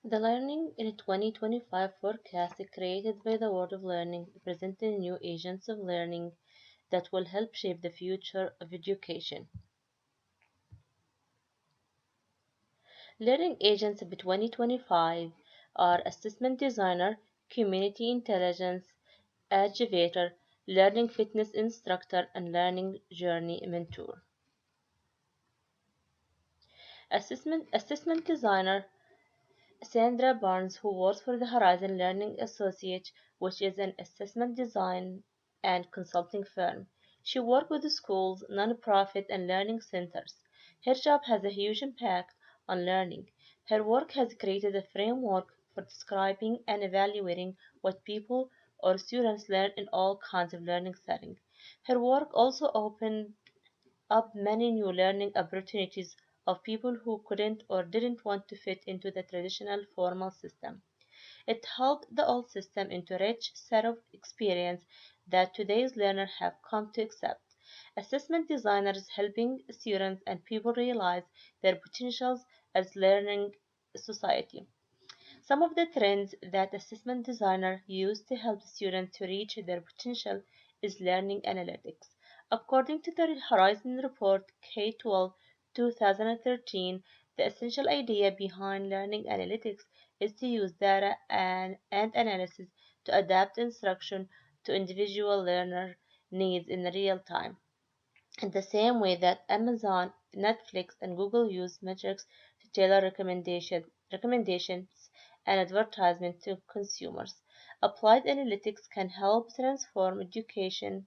The Learning in 2025 forecast created by the World of Learning presented new agents of learning that will help shape the future of education. Learning agents of 2025 are assessment designer, community intelligence educator, learning fitness instructor, and learning journey mentor. Assessment designer Sandra Barnes, who works for the Horizon Learning Associate, which is an assessment design and consulting firm. She works with schools, nonprofit, and learning centers. Her job has a huge impact on learning. Her work has created a framework for describing and evaluating what people or students learn in all kinds of learning settings. Her work also opened up many new learning opportunities of people who couldn't or didn't want to fit into the traditional formal system. It helped the old system into a rich set of experience that today's learners have come to accept. Assessment designers helping students and people realize their potentials as learning society. Some of the trends that assessment designer use to help students to reach their potential is learning analytics. According to the Horizon Report K-12 2013, the essential idea behind learning analytics is to use data and analysis to adapt instruction to individual learner needs in real time. In the same way that Amazon, Netflix, and Google use metrics to tailor recommendations and advertisement to consumers, applied analytics can help transform education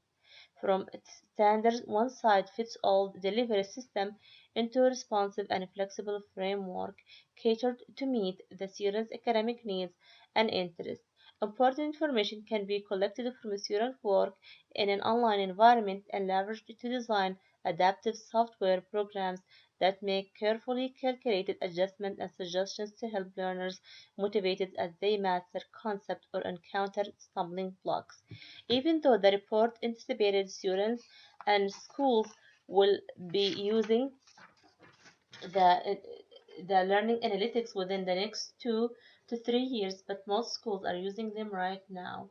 from its standard one-size-fits-all delivery system into a responsive and flexible framework catered to meet the student's academic needs and interests. Important information can be collected from student work in an online environment and leveraged to design adaptive software programs that make carefully calculated adjustments and suggestions to help learners motivated as they master concepts or encounter stumbling blocks. Even though the report anticipated students and schools will be using the the learning analytics within the next 2 to 3 years, but most schools are using them right now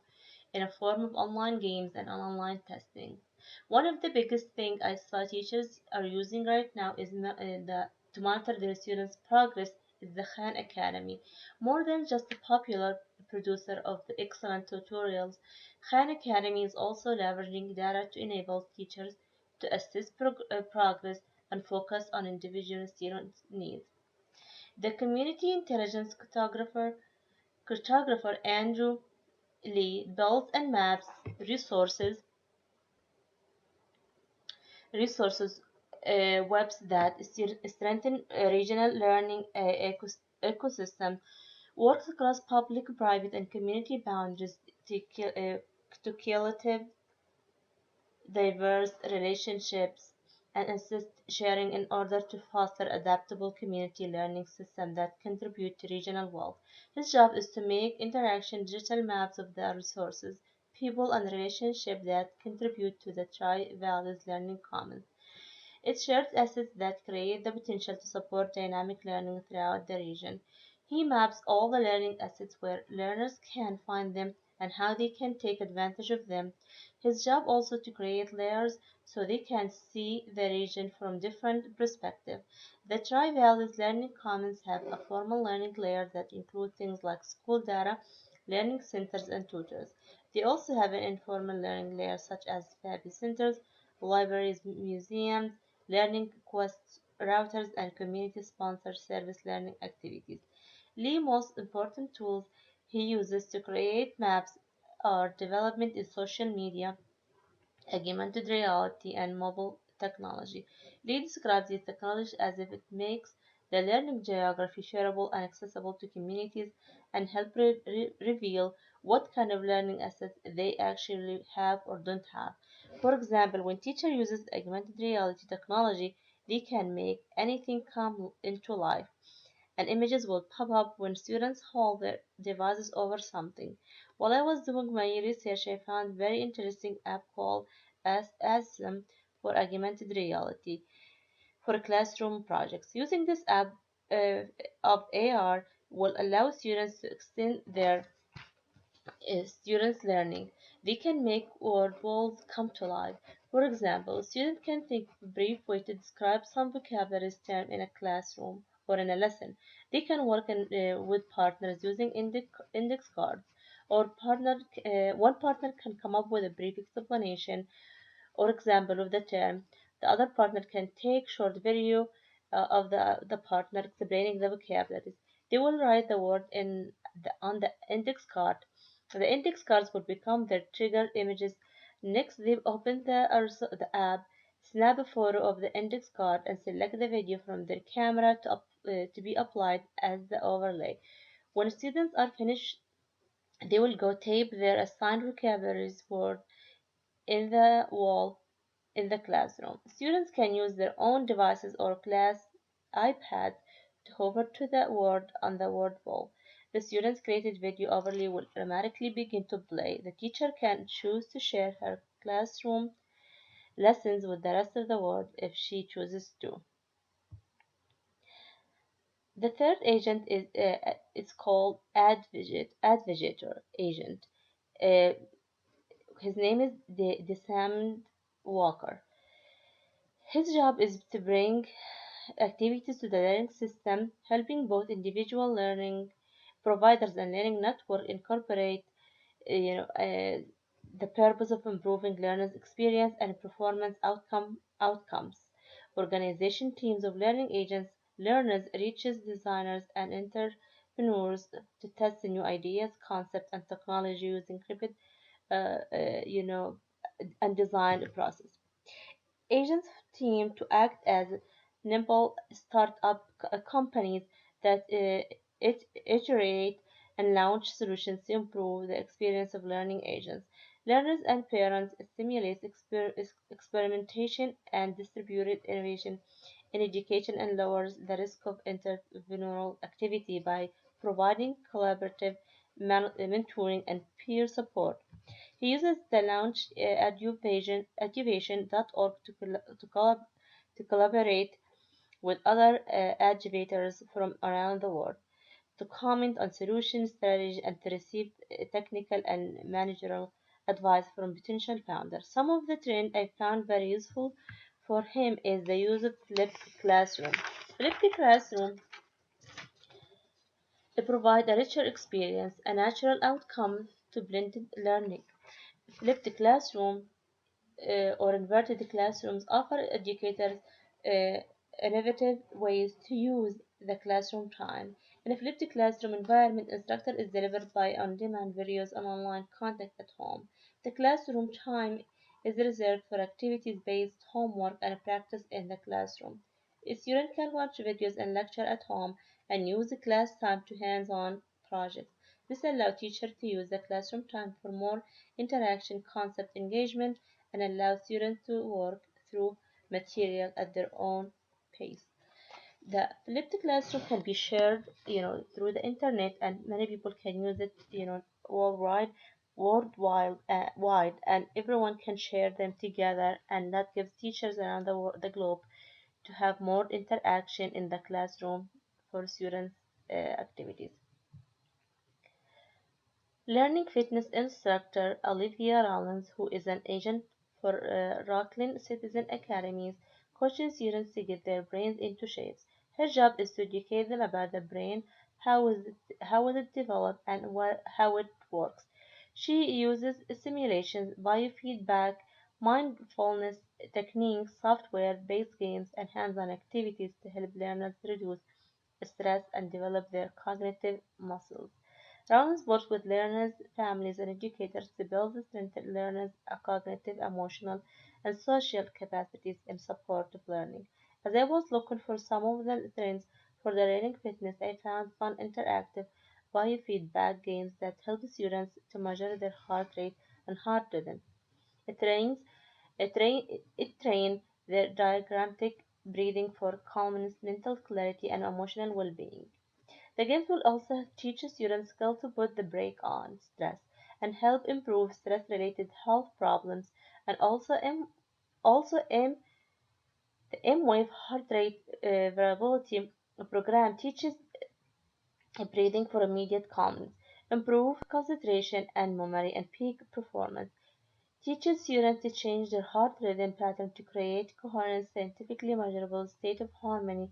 in a form of online games and online testing. One of the biggest things I saw teachers are using right now is to monitor their students' progress is the Khan Academy. More than just a popular producer of the excellent tutorials, Khan Academy is also leveraging data to enable teachers to assess progress and focus on individual students' needs. The community intelligence cartographer Andrew Lee builds and maps resources webs that strengthen regional learning ecosystem, works across public, private, and community boundaries to cultivate diverse relationships and assist sharing in order to foster adaptable community learning systems that contribute to regional wealth. His job is to make interaction digital maps of the resources, people, and relationships that contribute to the Tri-Valleys Learning Commons. It shares assets that create the potential to support dynamic learning throughout the region. He maps all the learning assets where learners can find them and how they can take advantage of them. His job also to create layers so they can see the region from different perspectives. The Tri-Valleys Learning Commons have a formal learning layer that includes things like school data, learning centers, and tutors. They also have an informal learning layer such as FABI centers, libraries, museums, learning quests, routers, and community-sponsored service learning activities. Lee's most important tools he uses to create maps are development in social media, augmented reality, and mobile technology. Lee describes these technologies as if it makes the learning geography shareable and accessible to communities and help reveal what kind of learning assets they actually have or don't have. For example, when teacher uses augmented reality technology, they can make anything come into life and images will pop up when students hold their devices over something. While I was doing my research, I found a very interesting app called ASM for augmented reality for classroom projects. Using this app of AR, will allow students to extend their students' learning. They can make word walls come to life. For example, a student can think of a brief way to describe some vocabulary term in a classroom or in a lesson. They can work with partners using index cards, or one partner can come up with a brief explanation or example of the term. The other partner can take short video of the partner explaining the vocabularies. They will write the word on the index card. The index cards will become their trigger images. Next, they open the app, snap a photo of the index card, and select the video from their camera to be applied as the overlay. When students are finished, they will go tape their assigned vocabularies word in the wall in the classroom. Students can use their own devices or class iPad to hover to the word on the word wall. The student's created video overlay will automatically begin to play. The teacher can choose to share her classroom lessons with the rest of the world if she chooses to. The third agent is it's called Advigator agent. Uh, his name is Desmond Walker. His job is to bring activities to the learning system, helping both individual learning providers and learning network incorporate the purpose of improving learners' experience and performance outcomes. Organization teams of learning agents, learners, reaches designers, and entrepreneurs to test new ideas, concepts, and technology using Cryptid, uh, uh, you know, and design process. Agents team to act as nimble startup companies that iterate and launch solutions to improve the experience of learning agents. Learners and parents stimulate experimentation and distributed innovation in education and lowers the risk of interpersonal activity by providing collaborative mentoring and peer support. He uses the launch eduvation.org to collaborate with other educators from around the world, to comment on solution strategy, and to receive technical and managerial advice from potential founders. Some of the trend I found very useful for him is the use of flipped classroom. Flipped classroom to provide a richer experience, a natural outcome to blended learning. Flipped classroom or inverted classrooms offer educators uh, innovative ways to use the classroom time. In a flipped classroom environment, instructor is delivered by on-demand videos and online content at home. The classroom time is reserved for activities-based homework and practice in the classroom. A student can watch videos and lecture at home and use the class time to hands-on projects. This allows teachers to use the classroom time for more interaction, concept engagement, and allow students to work through material at their own pace. The flipped classroom can be shared, through the internet, and many people can use it, wide, and everyone can share them together, and that gives teachers around the globe to have more interaction in the classroom for students' activities. Learning fitness instructor Olivia Rollins, who is an agent for Rockland Citizen Academies, coaches students to get their brains into shapes. Her job is to educate them about the brain, how is it developed, and how it works. She uses simulations, biofeedback, mindfulness techniques, software-based games, and hands-on activities to help learners reduce stress and develop their cognitive muscles. Rounds works with learners, families, and educators to build and strengthen learners' cognitive, emotional, and social capacities in support of learning. As I was looking for some of the trends for the learning fitness, I found fun interactive biofeedback games that help students to measure their heart rate and heart rhythm. It trains it train their diaphragmatic breathing for calmness, mental clarity, and emotional well-being. The games will also teach students skills to put the brake on stress and help improve stress-related health problems. And also the M-Wave heart rate variability program teaches breathing for immediate calmness, improve concentration and memory, and peak performance. Teaches students to change their heart rhythm pattern to create coherent, scientifically measurable state of harmony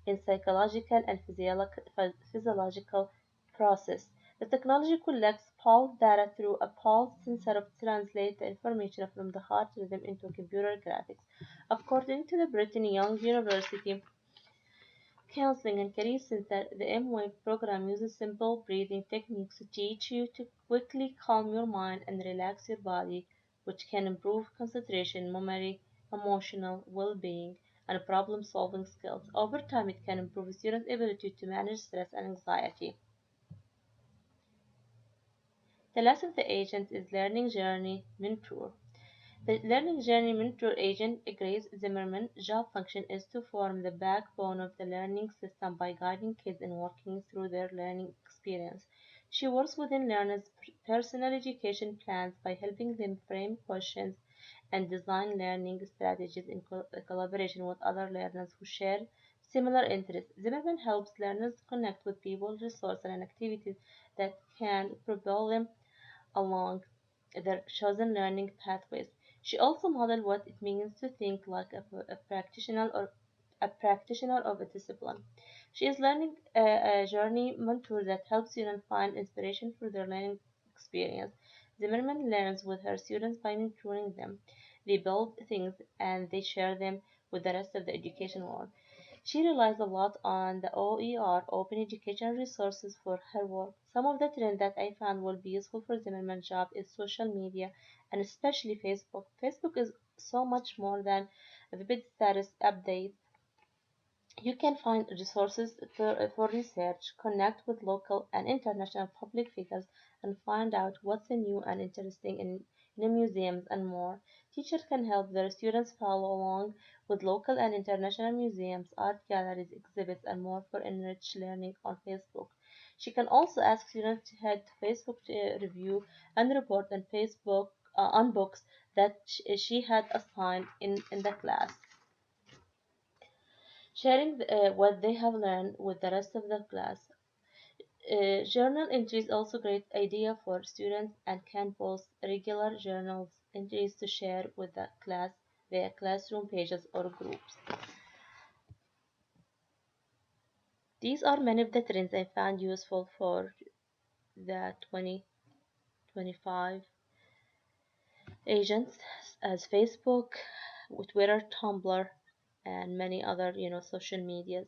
in psychological and physiological process. The technology collects pulse data through a pulse sensor to translate the information from the heart rhythm into computer graphics. According to the Brigham Young University Counseling and Career Center, the M-Wave program uses simple breathing techniques to teach you to quickly calm your mind and relax your body, which can improve concentration, memory, emotional well-being, and problem-solving skills. Over time, it can improve students' ability to manage stress and anxiety. The last of the agents is Learning Journey Mentor. The learning journey mentor agent, Grace Zimmerman, job function is to form the backbone of the learning system by guiding kids and walking through their learning experience. She works within learners' personal education plans by helping them frame questions and design learning strategies in collaboration with other learners who share similar interests. Zimmerman helps learners connect with people, resources, and activities that can propel them along their chosen learning pathways. She also modeled what it means to think like a practitioner of a discipline. She is learning a journey mentor that helps students find inspiration for their learning experience. Zimmerman learns with her students by mentoring them. They build things and they share them with the rest of the education world. She relies a lot on the OER, Open Educational Resources, for her work. Some of the trends that I found will be useful for Zimmerman's job is social media, and especially Facebook. Facebook is so much more than a vivid status update. You can find resources for research, connect with local and international public figures, and find out what's new and interesting in museums and more. Teachers can help their students follow along with local and international museums, art galleries, exhibits, and more for enriched learning on Facebook. She can also ask students to head to Facebook to review and report on Facebook on books that she had assigned in the class. Sharing what they have learned with the rest of the class. Journal entries also great idea for students and can post regular journal entries to share with the class via classroom pages or groups. These are many of the trends I found useful for the 2025 agents as Facebook, Twitter, Tumblr, and many other social medias.